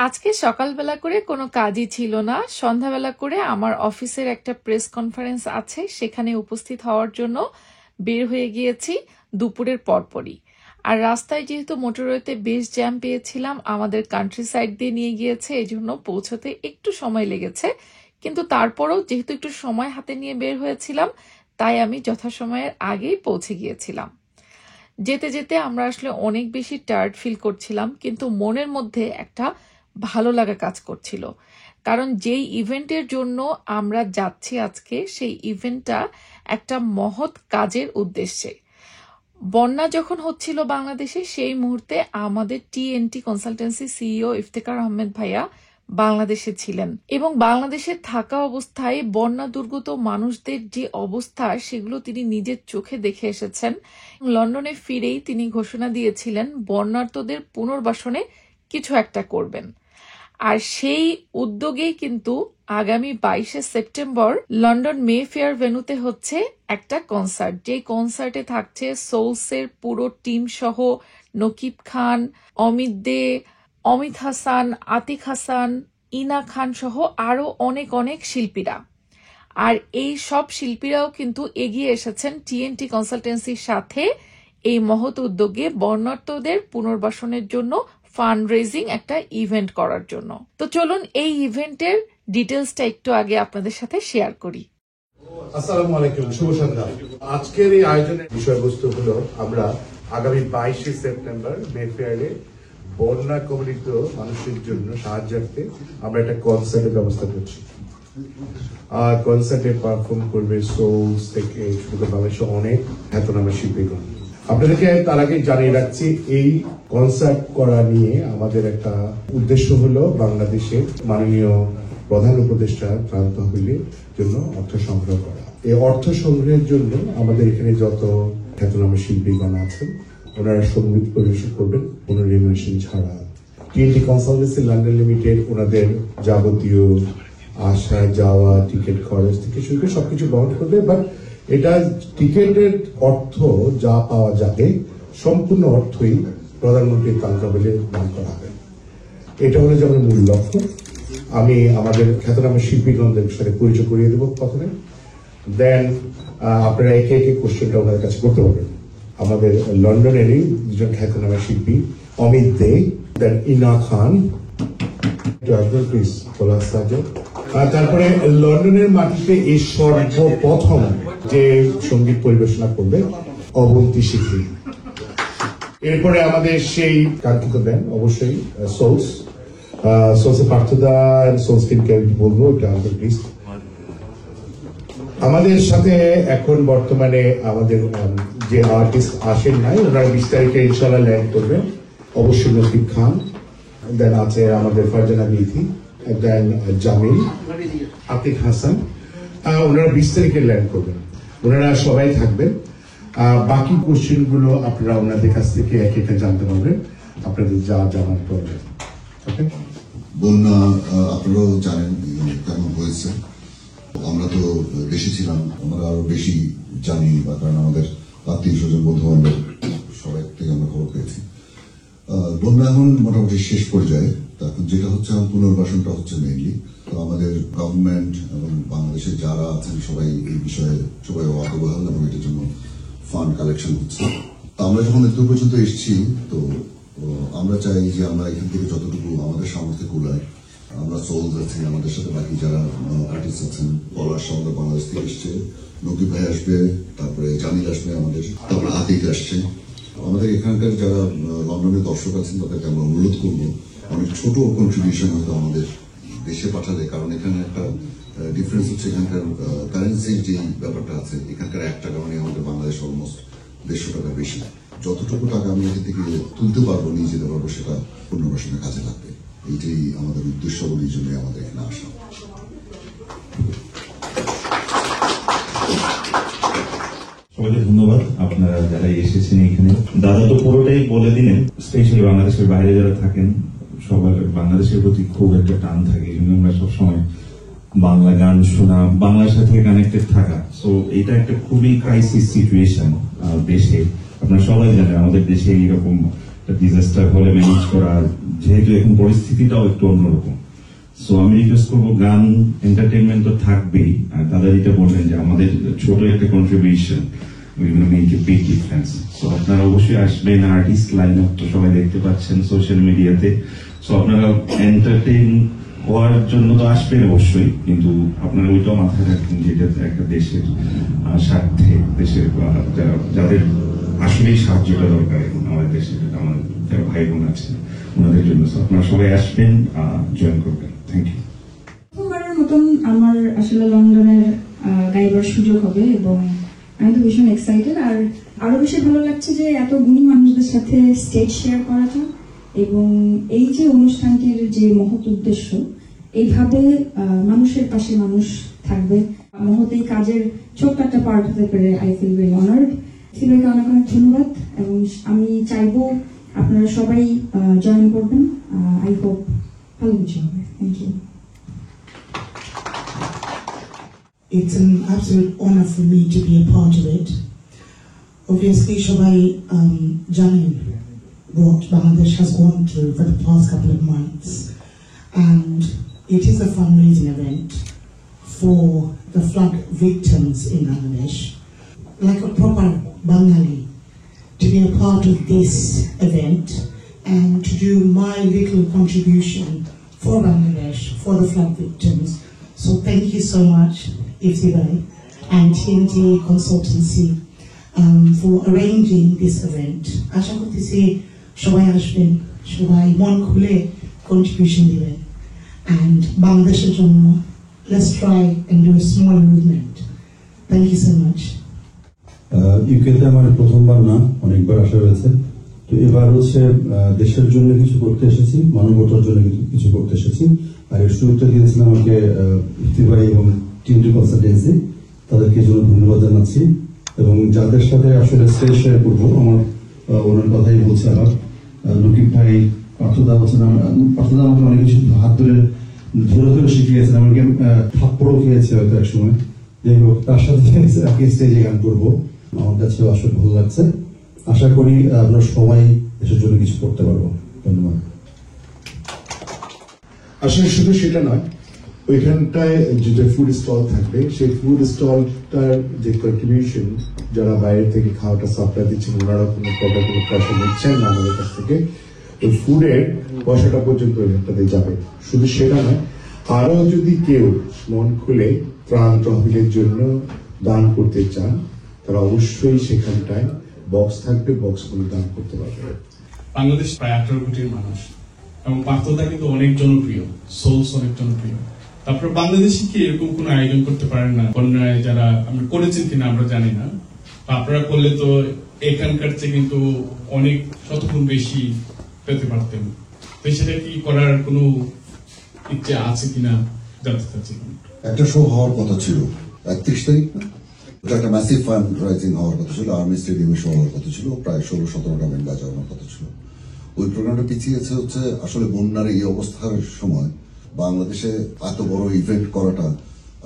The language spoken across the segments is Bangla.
আজকে সকালবেলা করে কোনো কাজই ছিল না। সন্ধ্যাবেলা করে আমার অফিসের একটা প্রেস কনফারেন্স আছে, সেখানে উপস্থিত হওয়ার জন্য বের হয়ে গিয়েছি দুপুরের পরপরই। আর রাস্তায় যেহেতু মোটরওয়েতে বেশ জ্যাম পেয়েছিলাম, আমাদের কান্ট্রি সাইড দিয়ে নিয়ে গিয়েছে, এই জন্য পৌঁছতে একটু সময় লেগেছে। কিন্তু তারপরও যেহেতু একটু সময় হাতে নিয়ে বের হয়েছিলাম, তাই আমি যথাসময়ের আগেই পৌঁছে গিয়েছিলাম। যেতে যেতে আমরা আসলে অনেক বেশি টায়ার্ড ফিল করছিলাম, কিন্তু মনের মধ্যে একটা ভালো লাগা কাজ করছিল। কারণ যেই ইভেন্টের জন্য আমরা যাচ্ছি আজকে, সেই ইভেন্টটা একটা মহৎ কাজের উদ্দেশ্যে। বন্যা যখন হচ্ছিল বাংলাদেশে, সেই মুহূর্তে আমাদের TNT consultancy CEO Iftekhar Ahmed ভাইয়া বাংলাদেশে ছিলেন এবং বাংলাদেশে থাকা অবস্থায় বন্যা দুর্গত মানুষদের যে অবস্থা, সেগুলো তিনি নিজের চোখে দেখে এসেছেন। লন্ডনে ফিরেই তিনি ঘোষণা দিয়েছিলেন বন্যার্তদের পুনর্বাসনে কিছু একটা করবেন। আর সেই উদ্যোগেই কিন্তু আগামী 22শে সেপ্টেম্বর লন্ডন মে ফেয়ার ভেন্যুতে হচ্ছে একটা কনসার্ট, যে কনসার্টে থাকছে সোলসের পুরো টিম সহ নকিব খান, অমিত দে, অমিত হাসান, আতিক হাসান, ইনা খান সহ আরো অনেক অনেক শিল্পীরা। আর এই সব শিল্পীরাও কিন্তু এগিয়ে এসেছেন টিএনটি কনসালটেন্সির সাথে এই মহৎ উদ্যোগে বন্যার্তদের পুনর্বাসনের জন্য ফান্ড রেজিং একটা ইভেন্ট করার জন্য। তো চলুন এই ইভেন্টের ডিটেলসটা একটু আগে আপনাদের সাথে শেয়ার করি। আসসালামু আলাইকুম, শুভ সন্ধ্যা। আজকের এই আয়োজনের বিষয়বস্তু হলো আমরা আগামী 22শে সেপ্টেম্বর মে ফেয়ারে বন্যা কবলিত মানুষের জন্য সাহায্যার্থে আমরা একটা কনসার্টের ব্যবস্থা করছি। কনসার্টে পারফর্ম করবে সোলস থেকে শুরু করে বাংলাদেশের অনেক খ্যাতনামা শিল্পীগণ। আপনাদেরকে তার আগে জানিয়ে রাখছি, এই কনসার্ট করা নিয়ে আমাদের একটা উদ্দেশ্য হলো বাংলাদেশের মাননীয় প্রধান উপদেষ্টা ত্রাণ তহবিলের জন্য অর্থ সংগ্রহ করা। এই অর্থ সংগ্রহের জন্য আমাদের এখানে যত খ্যাতনামা শিল্পীগণ আছেন, ওনারা সঙ্গীত পরিবেশন করবেন কোনো রেমুনেশন ছাড়া। টিএনটি কনসালটেন্সি লন্ডন লিমিটেড ওনাদের যাবতীয় আসা যাওয়া, টিকিট খরচ থেকে শুরু করে সবকিছু বহন করবে। বাট এটা টিকিটের অর্থ যা পাওয়া যাবে, সম্পূর্ণ অর্থই প্রধানমন্ত্রীর ত্রাণ তহবিলে দান করা হবে। এটা হলো যেমন মূল লক্ষ্য। আমি আমাদের খ্যাতনামা শিল্পীগণদের সাথে পরিচয় করিয়ে দেবো প্রথমে, দেন আপনারা একে একে কোশ্চেনটা ওনাদের কাছে করতে পারবেন। আমাদের লন্ডনেরই দুজন খ্যাতনামা শিল্পী, অমিত দে, দেন ইনা খান, তারপরে লন্ডনের মাটিতে এই সর্বপ্রথম যে সঙ্গীত পরিবেশনা করবে অবন্তী শিল্পী। এরপরে আমাদের সেই কাঙ্ক্ষিত ব্যান্ড অবশ্যই সোলসের পার্থদা, সোলস টিমকে বলবো এটা আমাদের প্লিজ। আমাদের সাথে এখন বর্তমানে আমাদের যে আর্টিস্ট আসেন নাই, ওনারা 20 তারিখে ইনশাল্লাহ ল্যান্ড করবেন। অবশ্যই নকিব খান, দেন আছে আমাদের ফারজানা বিথি, দেন জামিল, আতিক হাসান, ওনারা 20 তারিখে ল্যান্ড করবেন। ওনারা সবাই থাকবেন। বাকি কোশ্চেন গুলো আপনারা ওনাদের কাছ থেকে এক একটা জানতে পারবেন, আপনাদের যা জানার প্রয়োজন। ওকে, বন্যা আপনারাও জানেন কেমন হয়েছে। আমরা তো দেশে ছিলাম, আমরা আরো বেশি জানি, বা কারণ আমাদের আত্মীয় স্বজন, বন্ধু বান্ধব সবাই থেকে আমরা খবর পেয়েছি। বন্যা এখন মোটামুটি শেষ পর্যায়ে। এখন যেটা হচ্ছে পুনর্বাসনটা হচ্ছে মেইনলি। তো আমাদের গভর্নমেন্ট এবং বাংলাদেশের যারা আছেন সবাই এই বিষয়ে সবাই ওয়াকিবহাল এবং এটার জন্য ফান্ড কালেকশন হচ্ছে। তো আমরা যখন এত পর্যন্ত এসেছি, তো আমরা চাই যে আমরা এখান থেকে যতটুকু আমাদের সামর্থ্যে কুলায়, আমরা সোলস আছি, আমাদের সাথে বাকি যারা আর্টিস্ট আছেন, পলাশ আমাদের বাংলাদেশ থেকে এসছে, নকিব ভাই আসবে, তারপরে জামিল আসবে আমাদের, তারপরে আতিক আসছে। আমাদের এখানকার যারা লন্ডনের দর্শক আছেন তাদেরকে আমরা অনুরোধ করবো অনেক ছোট কন্ট্রিবিউশন হয়তো আমাদের দেশে পাঠালে, কারণ এখানে একটা ডিফারেন্স হচ্ছে এখানকার কারেন্সির যে ব্যাপারটা আছে, এখানকার 1 টাকা মানে আমাদের বাংলাদেশ অলমোস্ট 150 টাকা বেশি। যতটুকু টাকা আমি এখান থেকে তুলতে পারবো, নিয়ে যেতে পারবো, সেটা পুনর্বাসনে কাজে লাগবে। এইটাই আমাদের উদ্দেশ্য বলে এই জন্য আমাদের এখানে আসা। সবাইকে ধন্যবাদ আপনারা যারা এসেছেন এখানে। দাদা তো পুরোটাই বলে দিলেন। স্পেশালি বাংলাদেশের বাইরে যারা থাকেন, সবার বাংলাদেশের প্রতি খুব একটা টান থাকে, এই জন্য আমরা সবসময় বাংলা গান শোনা, বাংলার সাথে কানেক্টেড থাকা। সো এটা একটা খুবই ক্রাইসিস সিচুয়েশন দেশে। আপনারা সবাই জানেন আমাদের দেশে এইরকম ডিজাস্টার হলে ম্যানেজ করা, যেহেতু এখন পরিস্থিতিটাও একটু অন্যরকম। সো আমি রিকোয়েস্ট করবো, গান এন্টারটেনমেন্ট তো থাকবেই, আর দাদা যেটা বললেন যে আমাদের ছোট একটা contribution will make a big difference. So আপনারা অবশ্যই আসবেন, আর্টিস্ট লাইন আপ তো সবাই দেখতে পাচ্ছেন সোশ্যাল মিডিয়াতে। সো আপনারা এন্টারটেইন হওয়ার জন্য তো আসবেন অবশ্যই, কিন্তু আপনারা ওইটাও মাথায় রাখবেন যে এটা একটা দেশের স্বার্থে, দেশের যাদের আসলেই সাহায্যটা দরকার আমাদের দেশে, আমাদের যারা ভাই বোন আছেন ওনাদের জন্য। আপনারা সবাই আসবেন, জয়েন করবেন। Thank you. প্রথমবারের মতন আমার আসলে লন্ডনের গাইবার সুযোগ হবে এবং আমি তো ভীষণ এক্সাইটেড। আর আরো বেশি ভালো লাগছে যে এত গুণী মানুষদের সাথে স্টেজ শেয়ার করাটা, এবং এই যে অনুষ্ঠানটির যে মহৎ উদ্দেশ্য, এইভাবে মানুষের পাশে মানুষ থাকবে, মহৎ এই কাজের ছোট্ট একটা পার্ট হতে পেরে আই ফিল ভেরি অনার্ড। সিলভাইকে অনেক অনেক ধন্যবাদ, এবং আমি চাইবো আপনারা সবাই জয়েন করবেন। আই হোপ ভালো কিছু হবে। Thank you. It's an absolute honor for me to be a part of it. Obviously, সবাই জানেন what Bangladesh has gone through for the past couple of months, and it is a fundraising event for the flood victims in Bangladesh. Like a proper Bengali, to be a part of this event and to do my little contribution for Bangladesh, for the flood victims. So thank you so much, Iftibai and TNT Consultancy for arranging this event. আশা করতেছি সবাই আসবেন, সবাই মন খুলে contribution দিবেন, and বাংলাদেশের জন্য let's try and do a small movement. Thank you so much. ইউকেতে আমার প্রথমবার না, অনেকবার আসা হয়েছে। তো এবার হচ্ছে দেশের জন্য কিছু করতে এসেছি, মানবতার জন্য কিছু করতে এসেছি। আর এর সুযোগটা দিয়েছিলেন আমাকে ইফতিভাই এবং টিএনটি কনসালটেন্সি, তাদেরকে জন্য ধন্যবাদ জানাচ্ছি। এবং যাদের সাথে আসলে স্টেজ শেয়ার করবো, আমার ওনার কথাই বলছে আবার নকিব ভাই, পার্থদা হচ্ছেন, পার্থদা আমাকে অনেক কিছু হাত ধরে ধরে শিখিয়েছেন, আমাকে থাপ্পড়ও খেয়েছে হয়তো এক সময়। যাই হোক, তার সাথে স্টেজে গান করবো, আমার কাছে আসলে ভালো লাগছে। আশা করি আমরা সবাই দেশের জন্য কিছু করতে পারবো। ধন্যবাদ। আসলে শুধু সেটা নয়, ওইখানটায় যে ফুড স্টল থাকবে, সেই ফুড স্টলটার যে কন্ট্রিবিউশন, যারা বাইরে থেকে খাওয়াটা সাপ্লাই দিচ্ছেন, ওনারা কোনো প্রকার কোনো পয়সা নিচ্ছেন না আমাদের কাছ থেকে, ওই ফুডের পয়সাটা পর্যন্ত ওইখানটাতে যাবে। শুধু সেটা নয়, আরো যদি কেউ মন খুলে ত্রাণ তহবিলের জন্য দান করতে চান, তারা অবশ্যই সেখানটায় বক্স থাকবে, বক্সগুলো দান করতে পারবে। বাংলাদেশ প্রায় 18 কোটির মানুষ, এবং পার্থদা কিন্তু অনেক জনপ্রিয়, সোলস অনেক জনপ্রিয়। তারপর বাংলাদেশে কি এরকম কোন আয়োজন করতে পারেন না? বন্যায় যারা আপনি করেছেন কিনা আমরা জানি না, আপনারা করলে তো এখানকার চেয়ে কিন্তু অনেক শতগুণ বেশি পেতে পারতেন। তো সেটা কি করার কোনো ইচ্ছে আছে কিনা জানতে চাচ্ছি। একটা শো হওয়ার কথা ছিল 31 তারিখ না, ওটা একটা ম্যাসিভ ফান্ড রাইজিং হওয়ার কথা ছিল, আর্মি স্টেডিয়ামে শো হওয়ার কথা ছিল, প্রায় 16-17টা ব্যান্ড বাজানোর কথা ছিল। ওই প্রোগ্রামটা পিছিয়েছে হচ্ছে আসলে বন্যার এই অবস্থার সময় বাংলাদেশে এত বড় ইভেন্ট করাটা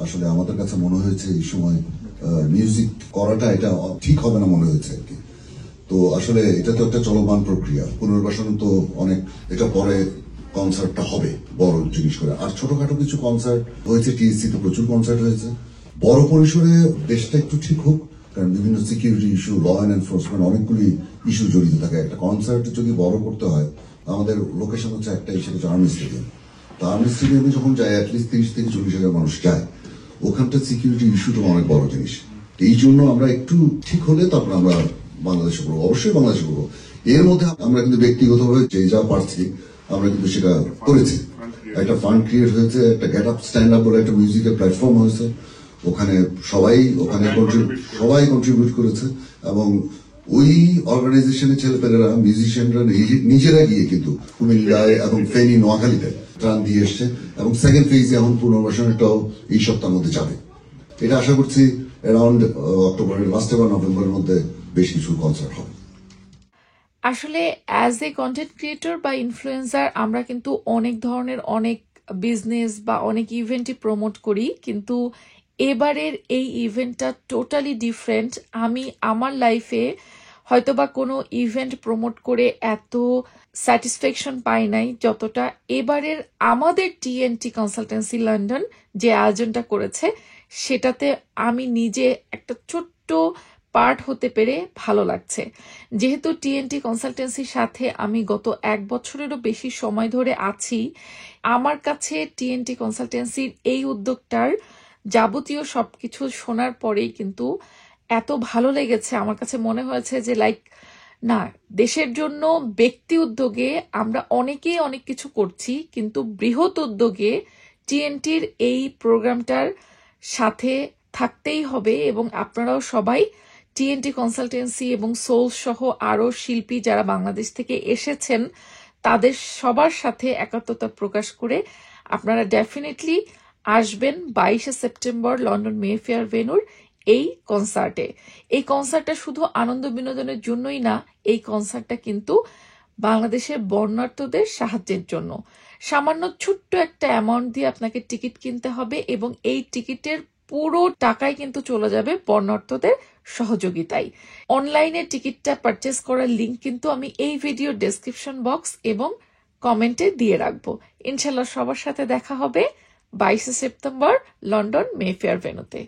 আসলে আমাদের কাছে মনে হয়েছে এই সময় মিউজিক করাটা এটা ঠিক হবে না মনে হয়েছে আর কি। তো আসলে এটা তো একটা চলমান প্রক্রিয়া, পুনর্বাসন তো অনেক, এটা পরে কনসার্টটা হবে বড় জিনিস করে। আর ছোটখাটো কিছু কনসার্ট হয়েছে, টিএসসি তে প্রচুর কনসার্ট হয়েছে। বড় পরিসরে দেশটা একটু ঠিক হোক, কারণ বিভিন্ন security issue, law and enforcement, অনেকগুলি ইস্যু জড়িত থাকে। একটা কনসার্ট যদি বড় করতে হয়, আমাদের লোকেশন হচ্ছে একটাই, সেটা হচ্ছে আর্মি স্টেডিয়াম। তো আর্মি স্টেডিয়ামে যখন যায় অ্যাটলিস্ট 30 থেকে 40 হাজার মানুষ যায়, ওখানটা সিকিউরিটি ইস্যুটা অনেক বড় জিনিস। এই জন্য আমরা একটু ঠিক হলে তারপর আমরা বাংলাদেশে করবো, অবশ্যই বাংলাদেশে করবো। এর মধ্যে আমরা কিন্তু ব্যক্তিগতভাবে যে যা পারছি আমরা কিন্তু সেটা করেছি। একটা ফান্ড ক্রিয়েট হয়েছে, একটা গেট আপ স্ট্যান্ড আপ বলে একটা মিউজিকের প্ল্যাটফর্ম হয়েছে, ওখানে সবাই কন্ট্রিবিউট করেছে। এবং ওই অর্গানাইজেশনের ছেলেপেলেরা, মিউজিশিয়ানরা নিজেরা গিয়ে কিন্তু কুমিল্লায় এবং ফেনী, নোয়াখালীতে ত্রাণ দিয়ে এসছে, এবং সেকেন্ড ফেজে এখন পুনর্বাসনেরটাও এই সপ্তাহের মধ্যে যাবে। এটা আশা করছি অ্যারাউন্ড অক্টোবরের লাস্টে বা নভেম্বরের মধ্যে বেশ কিছু কনসার্ট হবে। আসলে অ্যাজ এ কন্টেন্ট ক্রিয়েটর বা ইনফ্লুয়েন্সার আমরা কিন্তু অনেক ধরনের অনেক বিজনেস বা অনেক ইভেন্টই প্রমোট করি, কিন্তু এবারের এই ইভেন্টটা টোটালি ডিফারেন্ট। আমি আমার লাইফে হয়তোবা কোনো ইভেন্ট প্রমোট করে এত স্যাটিসফ্যাকশন পাই নাই যতটা এবারের আমাদের টিএনটি কনসালটেন্সি লন্ডন যে আয়োজনটা করেছে সেটাতে আমি নিজে একটা ছোট্ট পার্ট হতে পেরে ভালো লাগছে। যেহেতু টিএনটি কনসালটেন্সির সাথে আমি গত 1 বছরেরও বেশি সময় ধরে আছি, আমার কাছে টিএনটি কনসালটেন্সির এই উদ্যোগটার যাবতীয় সবকিছু শোনার পরেই কিন্তু এত ভালো লেগেছে। আমার কাছে মনে হয়েছে যে না, দেশের জন্য ব্যক্তি উদ্যোগে আমরা অনেকেই অনেক কিছু করছি, কিন্তু বৃহৎ উদ্যোগে টিএনটির এই প্রোগ্রামটার সাথে থাকতেই হবে। এবং আপনারাও সবাই টিএনটি কনসালটেন্সি এবং সোল সহ আরো শিল্পী যারা বাংলাদেশ থেকে এসেছেন তাদের সবার সাথে একাত্মতা প্রকাশ করে আপনারা ডেফিনেটলি আসবেন 22শে সেপ্টেম্বর লন্ডন মেফেয়ার ভেন্যুর এই কনসার্টে। এই কনসার্টটা শুধু আনন্দ বিনোদনের জন্যই না, এই কনসার্টটা কিন্তু বাংলাদেশের বর্ণাঢ্যদের সাহায্যের জন্য। সামান্য ছোট্ট একটা অ্যামাউন্ট দিয়ে আপনাকে টিকিট কিনতে হবে এবং এই টিকিটের পুরো টাকাই কিন্তু চলে যাবে বর্ণাঢ্যদের সহযোগিতায়। অনলাইনে টিকিটটা পারচেস করার লিঙ্ক কিন্তু আমি এই ভিডিও ডেসক্রিপশন বক্স এবং কমেন্টে দিয়ে রাখবো। ইনশাল্লাহ সবার সাথে দেখা হবে 22শে সেপ্টেম্বর লন্ডন মেফেয়ার ভেন্যুতে।